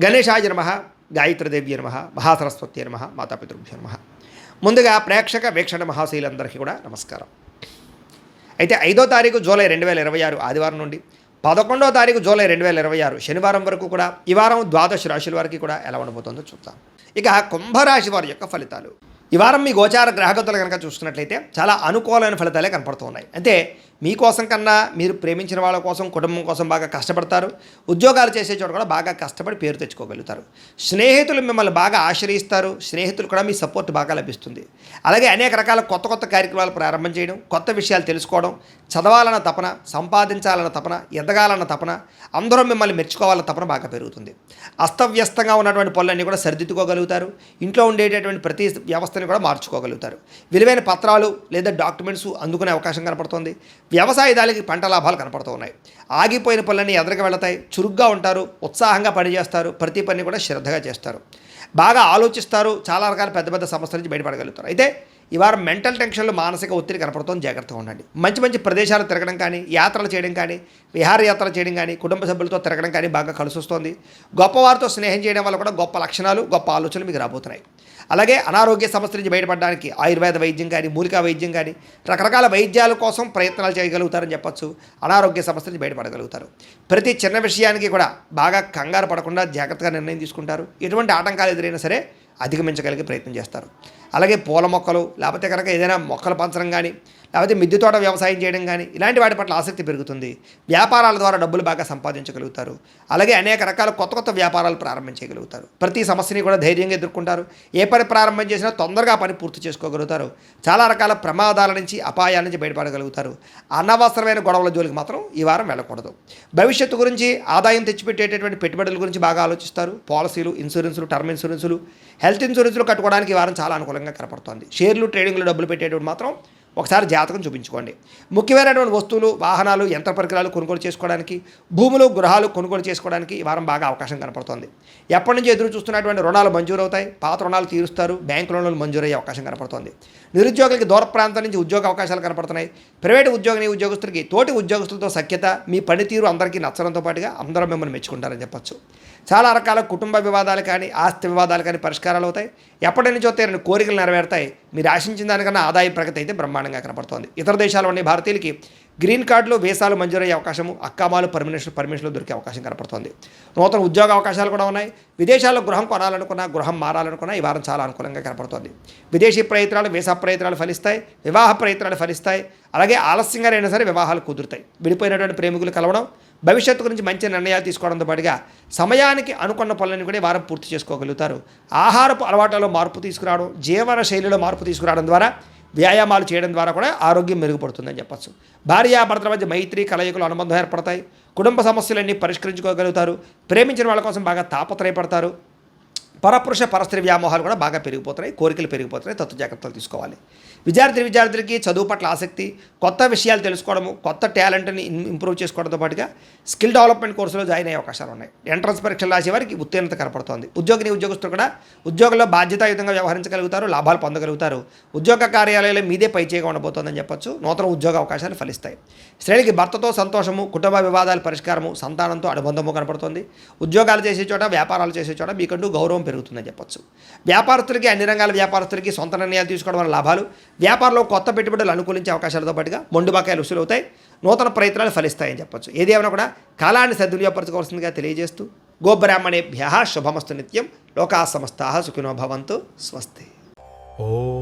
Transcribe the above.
గణేశాయ నమః, గాయత్రీదేవ్య నమః, మహాసరస్వతి నమః, మాతాపితృభ్యో నమః. ముందుగా ప్రేక్షక వీక్షణ మహాశీలందరికీ కూడా నమస్కారం. అయితే 5వ తారీఖు జూలై 2026 ఆదివారం నుండి 11వ తారీఖు జూలై 2026 శనివారం వరకు కూడా ఈ వారం ద్వాదశ రాశుల వారికి కూడా ఎలా ఉండబోతుందో చూద్దాం. ఇక కుంభరాశి వారి యొక్క ఫలితాలు. ఈ వారం మీ గోచార గ్రహగతులు కనుక చూసుకున్నట్లయితే చాలా అనుకూలమైన ఫలితాలే కనపడుతున్నాయి. అంటే మీకోసం కన్నా మీరు ప్రేమించిన వాళ్ళ కోసం, కుటుంబం కోసం బాగా కష్టపడతారు. ఉద్యోగాలు చేసే చోట కూడా బాగా కష్టపడి పేరు తెచ్చుకోగలుగుతారు. స్నేహితులు మిమ్మల్ని బాగా ఆశ్రయిస్తారు. స్నేహితులు కూడా మీ సపోర్ట్ బాగా లభిస్తుంది. అలాగే అనేక రకాల కొత్త కొత్త కార్యక్రమాలు ప్రారంభం చేయడం, కొత్త విషయాలు తెలుసుకోవడం, చదవాలన్న తపన, సంపాదించాలన్న తపన, ఎదగాలన్న తపన, అందరూ మిమ్మల్ని మెచ్చుకోవాలన్న తపన బాగా పెరుగుతుంది. అస్తవ్యస్తంగా ఉన్నటువంటి పనులన్నీ కూడా సరిదిద్దుకోగలుగుతారు. ఇంట్లో ఉండేటటువంటి ప్రతి వ్యవస్థని కూడా మార్చుకోగలుగుతారు. విలువైన పత్రాలు లేదా డాక్యుమెంట్స్ అందుకునే అవకాశం కనపడుతుంది. వ్యవసాయదారులకి పంట లాభాలు కనపడుతూ ఉన్నాయి. ఆగిపోయిన పనులన్నీ ఎదురుగా వెళతాయి. చురుగ్గా ఉంటారు, ఉత్సాహంగా పనిచేస్తారు, ప్రతి పని కూడా శ్రద్ధగా చేస్తారు, బాగా ఆలోచిస్తారు, చాలా రకాల పెద్ద పెద్ద సమస్యల నుంచి బయటపడగలుగుతారు. అయితే ఈ వారం మెంటల్ టెన్షన్లు, మానసిక ఒత్తిడి కనపడుతుంది. జాగ్రత్తగా ఉండండి. మంచి మంచి ప్రదేశాలు తిరగడం కానీ, యాత్రలు చేయడం కానీ, విహారయాత్రలు చేయడం కానీ, కుటుంబ సభ్యులతో తిరగడం కానీ బాగా కలిసి వస్తుంది. గొప్పవారితో స్నేహం చేయడం వల్ల కూడా గొప్ప లక్షణాలు, గొప్ప ఆలోచనలు మీకు రాబోతున్నాయి. అలాగే అనారోగ్య సమస్యల నుంచి బయటపడడానికి ఆయుర్వేద వైద్యం కానీ, మూలికా వైద్యం కానీ, రకరకాల వైద్యాల కోసం ప్రయత్నాలు చేయగలుగుతారని చెప్పొచ్చు. అనారోగ్య సమస్యల నుంచి బయటపడగలుగుతారు. ప్రతి చిన్న విషయానికి కూడా బాగా కంగారు పడకుండా జాగ్రత్తగా నిర్ణయం తీసుకుంటారు. ఎటువంటి ఆటంకాలు ఎదురైనా సరే అధిగమించగలిగే ప్రయత్నం చేస్తారు. అలాగే పూల మొక్కలు, లేకపోతే కనుక ఏదైనా మొక్కలు పెంచడం కానీ, లేకపోతే మిద్దె తోట వ్యవసాయం చేయడం కానీ, ఇలాంటి వాటి పట్ల ఆసక్తి పెరుగుతుంది. వ్యాపారాల ద్వారా డబ్బులు బాగా సంపాదించగలుగుతారు. అలాగే అనేక రకాల కొత్త కొత్త వ్యాపారాలు ప్రారంభించగలుగుతారు. ప్రతి సమస్యని కూడా ధైర్యంగా ఎదుర్కొంటారు. ఏ పని ప్రారంభం చేసినా తొందరగా పని పూర్తి చేసుకోగలుగుతారు. చాలా రకాల ప్రమాదాల నుంచి, అపాయాల నుంచి బయటపడగలుగుతారు. అనవసరమైన గొడవల జోలికి మాత్రం ఈ వారం వెళ్ళకూడదు. భవిష్యత్తు గురించి, ఆదాయం తెచ్చిపెట్టేటటువంటి పెట్టుబడుల గురించి బాగా ఆలోచిస్తారు. పాలసీలు, ఇన్సూరెన్సులు, టర్మ్ ఇన్సూరెన్సులు, హెల్త్ ఇన్సూరెన్సులు కట్టుకోవడానికి ఈ వారం చాలా అనుకూలంగా కనపడుతోంది. షేర్లు, ట్రేడింగ్లు డబ్బులు పెట్టేటప్పుడు మాత్రం ఒకసారి జాతకం చూపించుకోండి. ముఖ్యమైనటువంటి వస్తువులు, వాహనాలు, యంత్ర పరికరాలు కొనుగోలు చేసుకోవడానికి, భూములు, గృహాలు కొనుగోలు చేసుకోవడానికి ఈ వారం బాగా అవకాశం కనపడుతోంది. ఎప్పటి నుంచి ఎదురు చూస్తున్నటువంటి రుణాలు మంజూరు అవుతాయి. పాత రుణాలు తీరుస్తారు. బ్యాంకు రుణాలు మంజూరయ్యే అవకాశం కనపడుతోంది. నిరుద్యోగులకి దూర ప్రాంతం నుంచి ఉద్యోగ అవకాశాలు కనపడుతున్నాయి. ప్రైవేటు ఉద్యోగస్తులకి తోటి ఉద్యోగస్తులతో సఖ్యత, మీ పనితీరు అందరికీ నచ్చడంతో పాటుగా అందరూ మిమ్మల్ని మెచ్చుకుంటారని చెప్పొచ్చు. చాలా రకాల కుటుంబ వివాదాలు కానీ, ఆస్తి వివాదాలు కానీ పరిష్కారాలు అవుతాయి. ఎప్పటి నుంచో తీరని కోరికలు నెరవేరుతాయి. మీరు ఆశించిన దానికన్నా ఆదాయ ప్రగతి అయితే బ్రహ్మాండంగా కనపడుతోంది. ఇతర దేశాల ఉండే భారతీయులకి గ్రీన్ కార్డులు, వీసాలు మంజూరయ్యే అవకాశము, అక్కామాలు, పర్మిషన్లు దొరికే అవకాశం కనపడుతోంది. నూతన ఉద్యోగ అవకాశాలు కూడా ఉన్నాయి. విదేశాల్లో గృహం కొనాలనుకున్నా, గృహం మారాలనుకున్నా ఈ వారం చాలా అనుకూలంగా కనపడుతోంది. విదేశీ ప్రయత్నాలు, వీసా ప్రయత్నాలు ఫలిస్తాయి. వివాహ ప్రయత్నాలు ఫలిస్తాయి. అలాగే ఆలస్యంగా అయినా సరే వివాహాలు కుదురుతాయి. విడిపోయినటువంటి ప్రేమికులు కలవడం, భవిష్యత్తు గురించి మంచి నిర్ణయాలు తీసుకోవడంతో పాటుగా సమయానికి అనుకున్న పనులను కూడా వారం పూర్తి చేసుకోగలుగుతారు. ఆహారపు అలవాట్లలో మార్పు తీసుకురావడం, జీవన శైలిలో మార్పు తీసుకురావడం ద్వారా, వ్యాయామాలు చేయడం ద్వారా కూడా ఆరోగ్యం మెరుగుపడుతుందని చెప్పచ్చు. భార్యాభర్తల మధ్య మైత్రి, కలయికలు, అనుబంధం ఏర్పడతాయి. కుటుంబ సమస్యలన్నీ పరిష్కరించుకోగలుగుతారు. ప్రేమించిన వాళ్ళ కోసం బాగా తాపత్రయపడతారు. పరపురుష పరస్త్రీ వ్యామోహాలు కూడా బాగా పెరిగిపోతున్నాయి. కోరికలు పెరిగిపోతున్నాయి. తత్వ జాగ్రత్తలు తీసుకోవాలి. విద్యార్థులకి చదువు పట్ల ఆసక్తి, కొత్త విషయాలు తెలుసుకోవడము, కొత్త టాలెంట్ని ఇంప్రూవ్ చేసుకోవడంతో పాటుగా స్కిల్ డెవలప్మెంట్ కోర్సులో జాయిన్ అయ్యే అవకాశాలు ఉన్నాయి. ఎంట్రన్స్ పరీక్షలు రాసే వారికి ఉత్తీర్ణత కనపడుతోంది. ఉద్యోగస్తులు కూడా ఉద్యోగంలో బాధ్యతాయుతంగా వ్యవహరించగలుగుతారు. లాభాలు పొందగలుగుతారు. ఉద్యోగ కార్యాలయాలు మీదే పైచేగా ఉండబోతోందని చెప్పొచ్చు. నూతన ఉద్యోగ అవకాశాలు ఫలిస్తాయి. స్త్రీలకి భర్తతో సంతోషము, కుటుంబ వివాదాల పరిష్కారము, సంతానంతో అనుబంధము కనపడుతుంది. ఉద్యోగాలు చేసే చోట, వ్యాపారాలు చేసే చోట మీకంటూ గౌరవం పెరుగుతుందని చెప్పొచ్చు. వ్యాపారస్తులకి, అన్ని రంగాల వ్యాపారస్తులకి సొంత నిర్ణయాలు తీసుకోవడం వల్ల లాభాలు, వ్యాపారంలో కొత్త పెట్టుబడులు అనుకూలించే అవకాశాలతో పాటుగా మొండు బకాయిలు వసూలు అవుతాయి. నూతన ప్రయత్నాలు ఫలిస్తాయని చెప్పొచ్చు. ఏది ఏమైనా కూడా కాలాన్ని సద్వినియోగపరచుకోవాల్సిందిగా తెలియజేస్తూ గోబ్రాహ్మణేభ్యః శుభమస్తు నిత్యం. లోకా సమస్తాః సుఖినో భవంతు. స్వస్తి. ఓం